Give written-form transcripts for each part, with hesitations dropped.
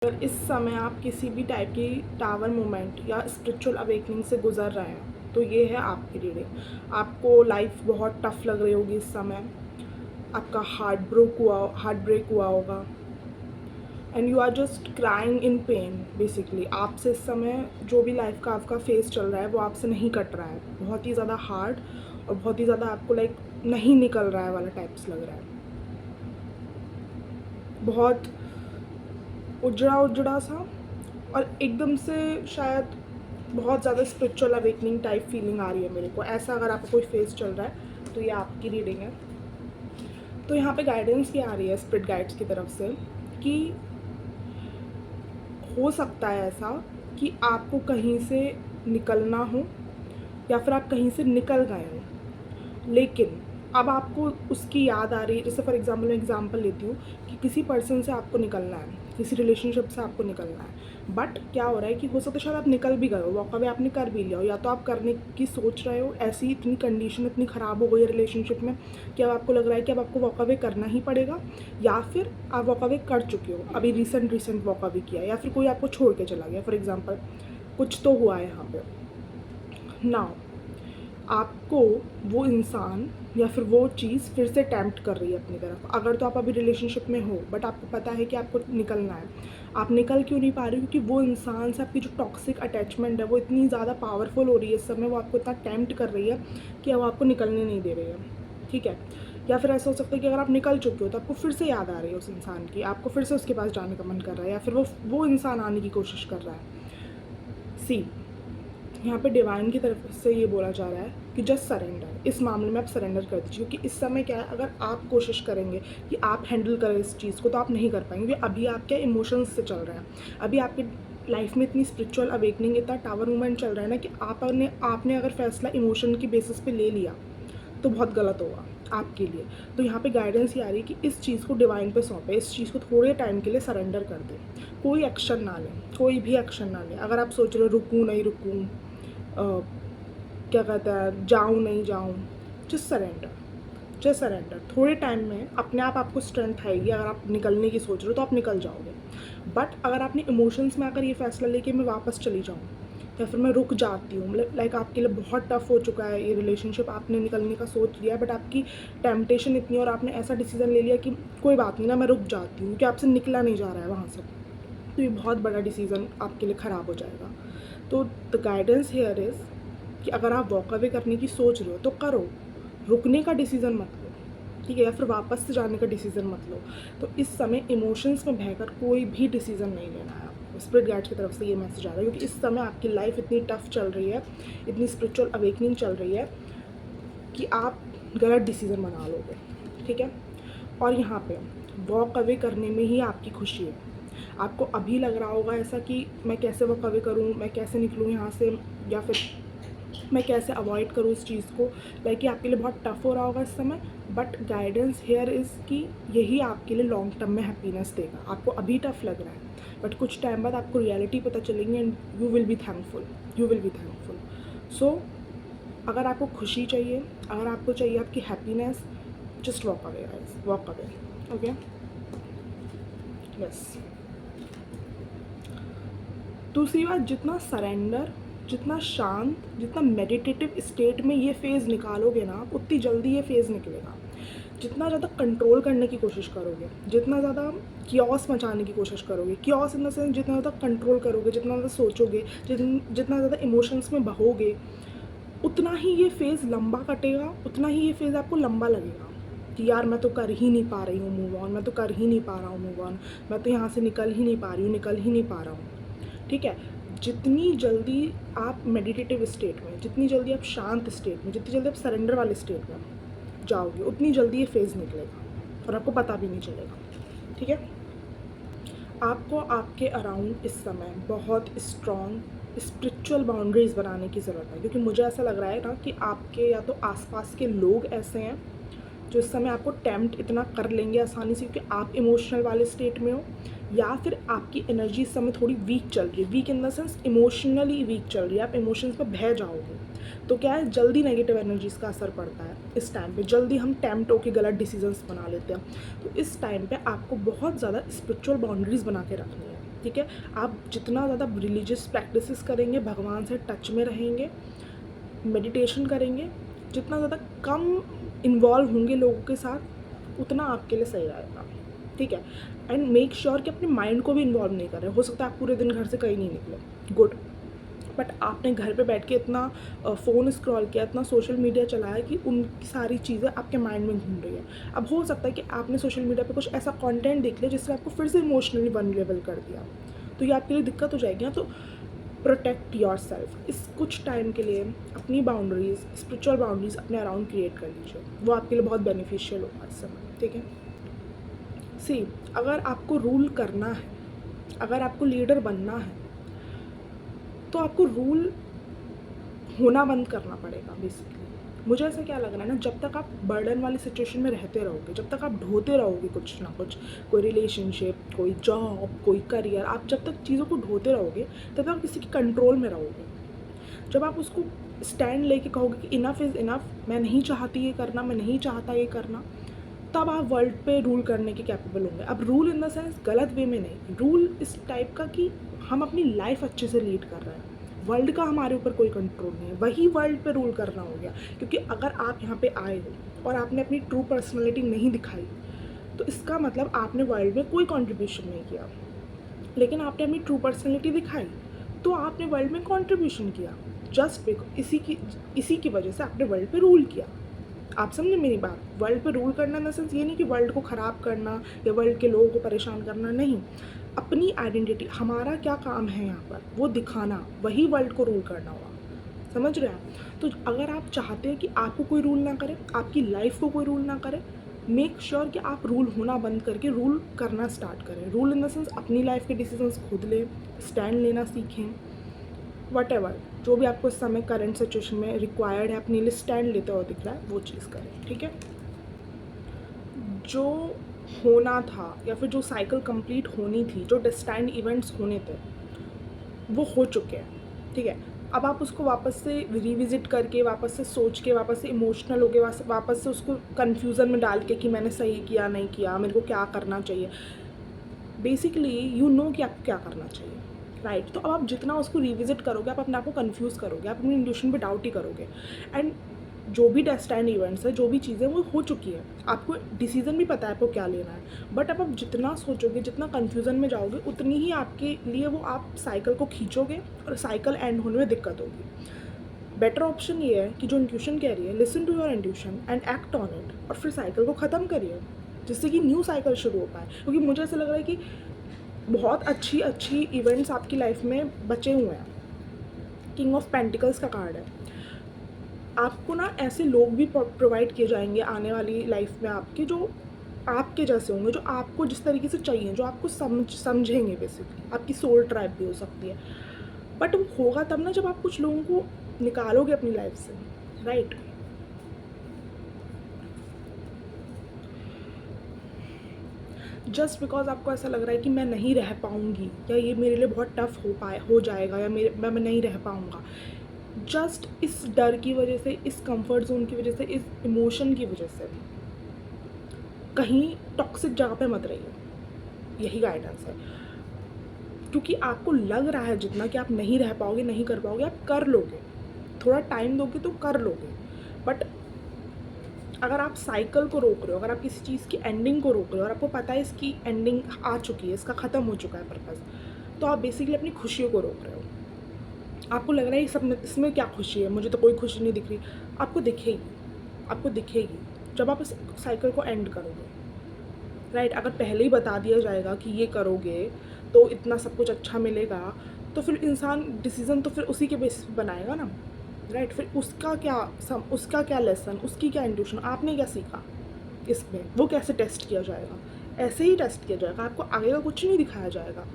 अगर इस समय आप किसी भी टाइप की टावर मोमेंट या स्पिरिचुअल अवेकनिंग से गुजर रहे हैं तो ये है आपकी रीडिंग। आपको लाइफ बहुत टफ लग रही होगी इस समय, आपका हार्ट ब्रेक हुआ होगा and you are just crying in pain. Basically आपसे इस समय जो भी लाइफ का आपका फेस चल रहा है वो आपसे नहीं कट रहा है, बहुत ही ज़्यादा हार्ड और बहुत ही ज़्यादा आपको लाइक नहीं निकल रहा है वाला टाइप्स लग रहा है। बहुत उजड़ा उजड़ा सा और एकदम से शायद बहुत ज़्यादा स्पिरिचुअल अवेकनिंग टाइप फीलिंग आ रही है मेरे को। ऐसा अगर आपका कोई फेस चल रहा है तो ये आपकी रीडिंग है। तो यहाँ पे गाइडेंस क्या आ रही है स्पिरिट गाइड्स की तरफ से कि हो सकता है ऐसा कि आपको कहीं से निकलना हो या फिर आप कहीं से निकल गए हो, लेकिन अब आपको उसकी याद आ रही है। जैसे फॉर एग्जांपल मैं एग्जांपल लेती हूँ कि किसी पर्सन से आपको निकलना है, किसी रिलेशनशिप से आपको निकलना है, बट क्या हो रहा है कि हो सकता है शायद आप निकल भी गए हो, वॉक अवे आपने कर भी लिया हो, या तो आप करने की सोच रहे हो, ऐसी इतनी कंडीशन इतनी ख़राब हो गई है रिलेशनशिप में कि अब आपको लग रहा है कि अब आपको वॉक अवे करना ही पड़ेगा, या फिर आप वॉक अवे कर चुके हो, अभी रिसेंट वॉक अवे किया, या फिर कोई आपको छोड़ के चला गया। फॉर एग्जाम्पल कुछ तो हुआ है यहाँ पे। नाउ आपको वो इंसान या फिर वो चीज़ फिर से टेम्प्ट कर रही है अपनी तरफ। अगर तो आप अभी रिलेशनशिप में हो बट आपको पता है कि आपको निकलना है, आप निकल क्यों नहीं पा रहे हो? क्योंकि वो इंसान से आपकी जो टॉक्सिक अटैचमेंट है वो इतनी ज़्यादा पावरफुल हो रही है इस समय, वो आपको इतना टेम्प्ट कर रही है कि अब आपको निकलने नहीं दे रही है। ठीक है, या फिर ऐसा हो सकता है कि अगर आप निकल चुके हो तो आपको फिर से याद आ रही है उस इंसान की, आपको फिर से उसके पास जाने का मन कर रहा है, या फिर वो इंसान आने की कोशिश कर रहा है। सी यहाँ पे डिवाइन की तरफ से ये बोला जा रहा है कि जस्ट सरेंडर। इस मामले में आप सरेंडर कर दीजिए, क्योंकि इस समय क्या है, अगर आप कोशिश करेंगे कि आप हैंडल करें इस चीज़ को तो आप नहीं कर पाएंगे। अभी आपके इमोशंस से चल रहा है, अभी आपके लाइफ में इतनी स्पिरिचुअल अवेकनिंग, इतना टावर मूवमेंट चल रहा है ना कि आपने अगर फैसला इमोशन की बेसिस पे ले लिया तो बहुत गलत होगा आपके लिए। तो यहाँ पे गाइडेंस ये आ रही है कि इस चीज़ को डिवाइन पे सौंपे, इस चीज़ को थोड़े टाइम के लिए सरेंडर कर दें। कोई एक्शन ना लें, कोई भी एक्शन ना लें। अगर आप सोच रहे हो रुकूँ नहीं रुकूँ, क्या कहता है जाऊँ नहीं जाऊँ, जस्ट सरेंडर। थोड़े टाइम में अपने आप आपको स्ट्रेंथ आएगी। अगर आप निकलने की सोच रहे हो तो आप निकल जाओगे, बट अगर आपने इमोशंस में आकर ये फैसला लेके मैं वापस चली जाऊँ या फिर मैं रुक जाती हूँ, मतलब लाइक आपके लिए बहुत टफ हो चुका है ये रिलेशनशिप, आपने निकलने का सोच लिया बट आपकी टेम्पटेशन इतनी और आपने ऐसा डिसीजन ले लिया कि कोई बात नहीं ना, मैं रुक जाती हूँ, क्योंकि आपसे निकला नहीं जा रहा है वहाँ से, तो ये बहुत बड़ा डिसीजन आपके लिए ख़राब हो जाएगा। तो द गाइडेंस हेयर इज़ कि अगर आप वॉक अवे करने की सोच रहे हो तो करो, रुकने का डिसीज़न मत लो, ठीक है, या फिर वापस से जाने का डिसीज़न मत लो। तो इस समय इमोशंस में बहकर कोई भी डिसीज़न नहीं लेना है आपको। स्पिरिट गाइड्स की तरफ से ये मैसेज आ रहा है, क्योंकि इस समय आपकी लाइफ इतनी टफ चल रही है, इतनी स्पिरिचुअल अवेकनिंग चल रही है कि आप गलत डिसीज़न बना लोगे। ठीक है, और यहाँ पे वॉक अवे करने में ही आपकी खुशी है। आपको अभी लग रहा होगा ऐसा कि मैं कैसे वॉक अवे करूँ, मैं कैसे निकलूँ यहाँ से, या फिर मैं कैसे अवॉइड करूँ इस चीज़ को, लाइक ये आपके लिए बहुत टफ हो रहा होगा इस समय, बट गाइडेंस हेयर इज़ कि यही आपके लिए लॉन्ग टर्म में हैप्पीनेस देगा। आपको अभी टफ लग रहा है बट कुछ टाइम बाद आपको रियलिटी पता चलेंगी and you will be thankful. So अगर आपको खुशी चाहिए, अगर आपको चाहिए आपकी happiness, just walk away guys, walk away. Okay, yes. दूसरी बात, जितना सरेंडर, जितना शांत, जितना मेडिटेटिव स्टेट में ये फेज़ निकालोगे ना आप, उतनी जल्दी ये फेज़ निकलेगा। जितना ज़्यादा कंट्रोल करने की कोशिश करोगे, जितना ज़्यादा कियोस मचाने की कोशिश करोगे, कियोस इन द सेंस जितना ज़्यादा कंट्रोल करोगे, जितना ज़्यादा सोचोगे, जितना ज़्यादा इमोशंस में बहोगे, उतना ही ये फेज़ लंबा कटेगा, उतना ही ये फेज़ आपको लंबा लगेगा कि यार मैं तो कर ही नहीं पा रही हूँ मूव ऑन, मैं तो कर ही नहीं पा रहा हूँ मूव ऑन, मैं तो यहाँ से निकल ही नहीं पा रही हूँ, निकल ही नहीं पा रहा हूँ। ठीक है, जितनी जल्दी आप मेडिटेटिव स्टेट में, जितनी जल्दी आप शांत स्टेट में, जितनी जल्दी आप सरेंडर वाले स्टेट में जाओगे, उतनी जल्दी ये फेज़ निकलेगा और आपको पता भी नहीं चलेगा। ठीक है, आपको आपके अराउंड इस समय बहुत स्ट्रॉन्ग स्पिरिचुअल बाउंड्रीज़ बनाने की ज़रूरत है, क्योंकि मुझे ऐसा लग रहा है ना कि आपके या तो आसपास के लोग ऐसे हैं जो इस समय आपको टेम्प्ट इतना कर लेंगे आसानी से, क्योंकि आप इमोशनल वाले स्टेट में हो, या फिर आपकी एनर्जी इस समय थोड़ी वीक चल रही है, weak in the sense emotionally weak चल रही है, आप इमोशंस पे बह जाओगे। तो क्या है, जल्दी नेगेटिव एनर्जीज़ का असर पड़ता है इस टाइम पे, जल्दी हम टेम्प्ट होकर गलत डिसीजंस बना लेते हैं। तो इस टाइम पे आपको बहुत ज़्यादा स्पिरिचुअल बाउंड्रीज़ बना के रखनी है। ठीक है। आप जितना ज़्यादा रिलीजियस प्रैक्टिसेस करेंगे, भगवान से टच में रहेंगे, मेडिटेशन करेंगे, जितना ज़्यादा कम इन्वॉल्व होंगे लोगों के साथ, उतना आपके लिए सही रहेगा, ठीक है। एंड मेक श्योर कि अपने माइंड को भी इन्वॉल्व नहीं करें। हो सकता है आप पूरे दिन घर से कहीं नहीं निकले, गुड, बट आपने घर पे बैठ के इतना फ़ोन स्क्रॉल किया, इतना सोशल मीडिया चलाया कि उनकी सारी चीज़ें आपके माइंड में घूम रही है। अब हो सकता है कि आपने सोशल मीडिया पे कुछ ऐसा कंटेंट देख लिया जिससे आपको फिर से इमोशनली वल्नरेबल कर दिया, तो ये आपके लिए दिक्कत हो जाएगी ना। तो प्रोटेक्ट योर सेल्फ। इस कुछ टाइम के लिए अपनी बाउंड्रीज़, स्पिरिचुअल बाउंड्रीज़ अपने अराउंड क्रिएट कर लीजिए, वो आपके लिए बहुत बेनिफिशियल होगा इस समय, ठीक है। सी, अगर आपको रूल करना है, अगर आपको लीडर बनना है, तो आपको रूल होना बंद करना पड़ेगा बेसिकली। मुझे ऐसा क्या लग रहा है ना, जब तक आप बर्डन वाली सिचुएशन में रहते रहोगे, जब तक आप ढोते रहोगे कुछ ना कुछ, कोई रिलेशनशिप, कोई जॉब, कोई करियर, आप जब तक चीज़ों को ढोते रहोगे तब तक किसी के कंट्रोल में रहोगे। जब आप उसको स्टैंड लेके कहोगे कि इनफ इज़ इनफ, मैं नहीं चाहती ये करना, मैं नहीं चाहता ये करना, तब आप वर्ल्ड पे रूल करने के कैपेबल होंगे। अब रूल इन द सेंस गलत वे में नहीं, रूल इस टाइप का कि हम अपनी लाइफ अच्छे से लीड कर रहे हैं, वर्ल्ड का हमारे ऊपर कोई कंट्रोल नहीं है, वही वर्ल्ड पे रूल करना हो गया। क्योंकि अगर आप यहाँ पे आए हो और आपने अपनी ट्रू पर्सनैलिटी नहीं दिखाई, तो इसका मतलब आपने वर्ल्ड में कोई कंट्रीब्यूशन नहीं किया। लेकिन आपने अपनी ट्रू पर्सनैलिटी दिखाई तो आपने वर्ल्ड में कंट्रीब्यूशन किया, जस्ट बिकॉज इसी की वजह से आपने वर्ल्ड पे रूल किया। आप समझे मेरी बात? वर्ल्ड पे रूल करना इन द सेंस ये नहीं कि वर्ल्ड को ख़राब करना या वर्ल्ड के लोगों को परेशान करना, नहीं। अपनी आइडेंटिटी, हमारा क्या काम है यहाँ पर, वो दिखाना, वही वर्ल्ड को रूल करना हुआ। समझ रहे हैं? तो अगर आप चाहते हैं कि आपको कोई रूल ना करे, आपकी लाइफ को कोई रूल ना करे, मेक श्योर कि आप रूल होना बंद करके रूल करना स्टार्ट करें। रूल इन द सेंस अपनी लाइफ के डिसीजंस खुद लें, स्टैंड लेना सीखें, वटेवर जो भी आपको इस समय करंट सिचुएशन में रिक्वायर्ड है, अपने लिए स्टैंड लेते हुए दिख रहा है, वो चीज़ करें, ठीक है। जो होना था या फिर जो साइकिल कंप्लीट होनी थी, जो डेस्टाइन्ड इवेंट्स होने थे, वो हो चुके हैं, ठीक है। अब आप उसको वापस से रिविजिट करके, वापस से सोच के, वापस से इमोशनल होके, वापस से उसको कन्फ्यूज़न में डाल के कि मैंने सही किया नहीं किया, मेरे को क्या करना चाहिए, बेसिकली यू नो कि आपको क्या करना चाहिए, राइट। तो अब आप जितना उसको रिविजिट करोगे, आप अपने आप को कन्फ्यूज़ करोगे, आप अपनी इंट्यूशन पे डाउट ही करोगे। एंड जो भी डेस्टाइन्ड इवेंट्स है, जो भी चीज़ें वो हो चुकी है, आपको डिसीजन भी पता है आपको क्या लेना है, बट अब आप जितना सोचोगे, जितना कन्फ्यूज़न में जाओगे, उतनी ही आपके लिए वो आप साइकिल को खींचोगे और साइकिल एंड होने में दिक्कत होगी। बेटर ऑप्शन ये है कि जो इंट्यूशन कह रही है, listen to your intuition and act on it, और फिर साइकिल को ख़त्म करिए, जिससे कि न्यू साइकिल शुरू हो पाए। क्योंकि मुझे ऐसा लग रहा है कि बहुत अच्छी इवेंट्स आपकी लाइफ में बचे हुए हैं। किंग ऑफ पेंटिकल्स का कार्ड है। आपको ना ऐसे लोग भी प्रोवाइड किए जाएंगे आने वाली लाइफ में आपके, जो आपके जैसे होंगे, जो आपको जिस तरीके से चाहिए, जो आपको समझेंगे बेसिकली। आपकी सोल ट्राइब भी हो सकती है, बट वो होगा तब ना जब आप कुछ लोगों को निकालोगे अपनी लाइफ से, राइट। जस्ट बिकॉज आपको ऐसा लग रहा है कि मैं नहीं रह पाऊँगी, या ये मेरे लिए बहुत टफ हो जाएगा, या मैं नहीं रह पाऊँगा, जस्ट इस डर की वजह से, इस कंफर्ट जोन की वजह से, इस इमोशन की वजह से कहीं टॉक्सिक जगह पे मत रहिए। यही गाइडेंस है। क्योंकि आपको लग रहा है जितना कि आप नहीं रह पाओगे, नहीं कर पाओगे, आप कर लोगे। थोड़ा टाइम दोगे तो कर लोगे, बट अगर आप साइकिल को रोक रहे हो, अगर आप किसी चीज़ की एंडिंग को रोक रहे हो और आपको पता है इसकी एंडिंग आ चुकी है, इसका ख़त्म हो चुका है पर्पज़, तो आप बेसिकली अपनी खुशियों को रोक रहे हो। आपको लग रहा है सब में, इसमें क्या खुशी है, मुझे तो कोई खुशी नहीं दिख रही। आपको दिखेगी जब आप इस साइकिल को एंड करोगे, राइट। अगर पहले ही बता दिया जाएगा कि ये करोगे तो इतना सब कुछ अच्छा मिलेगा, तो फिर इंसान डिसीज़न तो फिर उसी के बेस पे बनाएगा ना, राइट। फिर उसका क्या लेसन, उसकी क्या इंट्यूशन, आपने क्या सीखा इसमें, वो कैसे टेस्ट किया जाएगा? ऐसे ही टेस्ट किया जाएगा, आपको आगे का कुछ नहीं दिखाया जाएगा,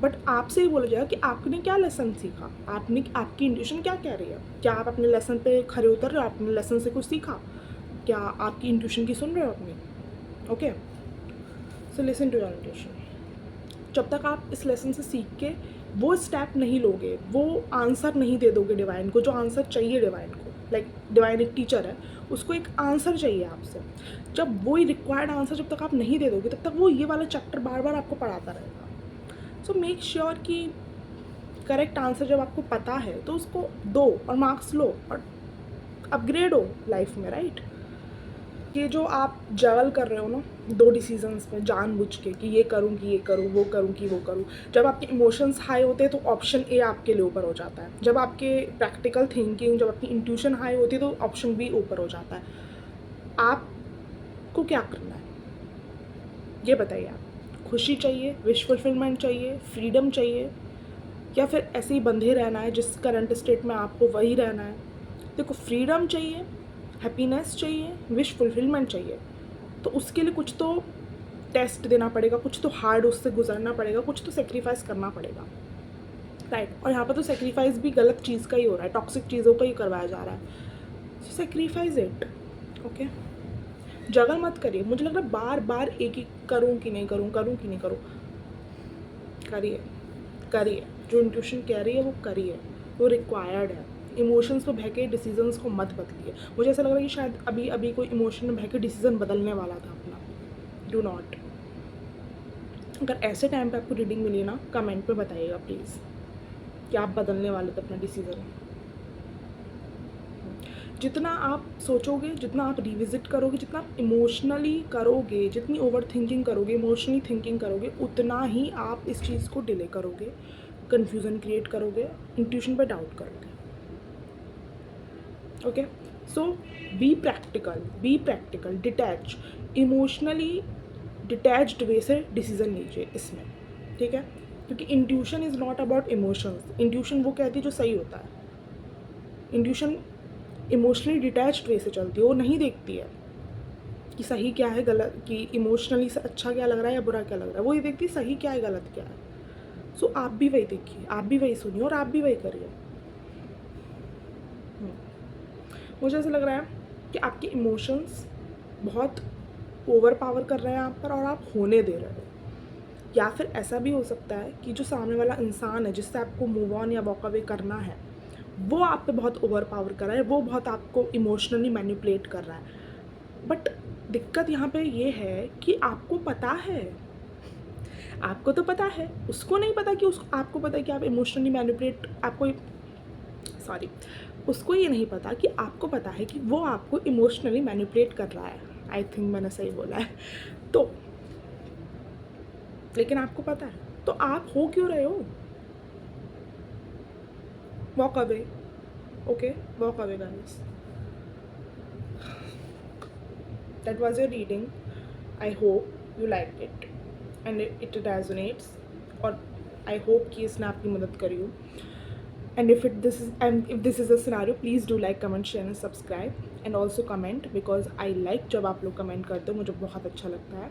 बट आपसे ही बोला जाएगा कि आपने क्या लेसन सीखा, आपकी इंट्यूशन क्या कह रही है। क्या आप अपने लेसन पे खरे उतर रहे हो? आपने लेसन से कुछ सीखा? क्या आपकी इंट्यूशन की सुन रहे हो अपनी? Okay, so listen to your intuition. जब तक आप इस लेसन से सीख के वो स्टेप नहीं लोगे, वो आंसर नहीं दे दोगे डिवाइन को, जो आंसर चाहिए डिवाइन को, लाइक डिवाइन एक टीचर है, उसको एक आंसर चाहिए आपसे। जब वो रिक्वायर्ड आंसर जब तक आप नहीं दे दोगे, तब तक वो ये वाला चैप्टर बार बार आपको पढ़ाता रहेगा। सो मेक श्योर कि करेक्ट आंसर जब आपको पता है तो उसको दो और मार्क्स लो और अपग्रेड हो लाइफ में, राइट। ये जो आप जगल कर रहे हो ना दो डिसीजंस में जानबूझ के कि ये करूँ कि ये करूँ, वो करूँ कि वो करूँ, जब आपके इमोशंस हाई होते हैं तो ऑप्शन ए आपके लिए ऊपर हो जाता है। जब आपके प्रैक्टिकल थिंकिंग, जब आपकी इंट्यूशन हाई होती है तो ऑप्शन बी ऊपर हो जाता है। आपको क्या करना है ये बताइए। आप खुशी चाहिए, विश फुलफिलमेंट चाहिए, फ्रीडम चाहिए, या फिर ऐसे ही बंधे रहना है जिस करंट स्टेट में आपको वही रहना है। देखो, फ्रीडम चाहिए, हैप्पीनेस चाहिए, विश फुलफिलमेंट चाहिए, तो उसके लिए कुछ तो टेस्ट देना पड़ेगा, कुछ तो हार्ड उससे गुजरना पड़ेगा, कुछ तो सेक्रीफाइस करना पड़ेगा, राइट। और यहाँ पर तो सेक्रीफाइस भी गलत चीज़ का ही हो रहा है, टॉक्सिक चीज़ों का ही करवाया जा रहा है। Sacrifice it, okay. जगल मत करिए। मुझे लग रहा है बार बार एक ही करूँ कि नहीं करूँ, करूँ कि नहीं करूँ, करिए करिए। जो इंट्यूशन कह रही है वो करिए, वो रिक्वायर्ड है। इमोशंस पे बह के डिसीजंस को मत बदलिए। मुझे ऐसा लग रहा है कि शायद अभी अभी कोई इमोशन में बह के डिसीजन बदलने वाला था अपना। Do not. अगर ऐसे टाइम पे आपको रीडिंग मिली ना, कमेंट पे बताइएगा प्लीज़ कि आप बदलने वाले थे अपना डिसीजन। जितना आप सोचोगे, जितना आप रिविजिट करोगे, जितना आप इमोशनली करोगे, जितनी ओवर थिंकिंग करोगे, इमोशनली थिंकिंग करोगे, उतना ही आप इस चीज़ को डिले करोगे, कन्फ्यूज़न क्रिएट करोगे, इंट्यूशन पे डाउट करोगे, okay. So be practical, detach, emotionally detached way से डिसीजन लीजिए इसमें, ठीक है। क्योंकि intuition is not about emotions. Intuition वो कहती है जो सही होता है। इंट्यूशन इमोशनली डिटैच्ड वे से चलती है, वो नहीं देखती है कि सही क्या है गलत, कि इमोशनली से अच्छा क्या लग रहा है या बुरा क्या लग रहा है, वो ये देखती है सही क्या है गलत क्या है। सो आप भी वही देखिए, आप भी वही सुनिए और आप भी वही करिए। मुझे ऐसा लग रहा है कि आपके इमोशंस बहुत ओवर पावर कर रहे हैं आप पर और आप होने दे रहे हो। या फिर ऐसा भी हो सकता है कि जो सामने वाला इंसान है जिससे आपको मूव ऑन या वॉक अवे करना है, वो आप पे बहुत ओवर पावर कर रहा है, वो बहुत आपको इमोशनली मैनिपुलेट कर रहा है। बट दिक्कत यहाँ पे ये है कि आपको पता है, आपको तो पता है, उसको नहीं पता कि उसको, आपको पता है कि आप इमोशनली मैनिपुलेट, आपको सॉरी, उसको ये नहीं पता कि आपको पता है कि वो आपको इमोशनली मैनिपुलेट कर रहा है। आई थिंक मैंने सही बोला है। तो लेकिन आपको पता है, तो आप हो क्यों रहे हो? Walk away, okay, walk away guys. That was your reading. I hope you liked it and it resonates, और I hope कि इसने आपकी मदद करी हो। And if this is a scenario, please do like, comment, share and subscribe, and also comment, because I like जब आप लोग कमेंट करते हो, मुझे बहुत अच्छा लगता है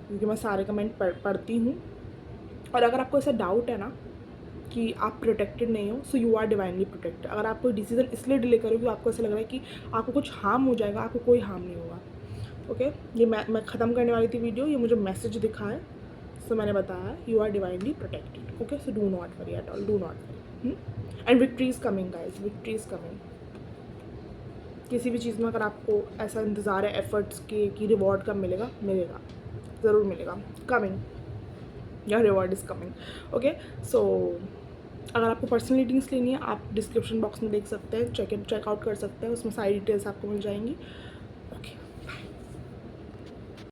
क्योंकि मैं सारे कमेंट पढ़ती हूँ। और अगर आपको ऐसा डाउट है ना कि आप प्रोटेक्टेड नहीं हो, so you are divinely protected. अगर आप कोई डिसीजन इसलिए डिले करोगे आपको ऐसा लग रहा है कि आपको कुछ हार्म हो जाएगा, आपको कोई हार्म नहीं होगा, ओके। ये मैं ख़त्म करने वाली थी वीडियो, ये मुझे मैसेज दिखा है, सो मैंने बताया you are divinely protected, okay. So do not worry at all, do not worry. And victory is coming guys, victory is coming. किसी भी चीज़ में अगर आपको ऐसा इंतज़ार है एफर्ट्स के कि रिवॉर्ड कब मिलेगा, मिलेगा, ज़रूर मिलेगा, कमिंग, या रिवॉर्ड इज़ कमिंग, ओके। सो अगर आपको पर्सनल रीडिंग्स लेनी है आप डिस्क्रिप्शन बॉक्स में देख सकते हैं, चेकआउट कर सकते हैं, उसमें सारी डिटेल्स आपको मिल जाएंगी।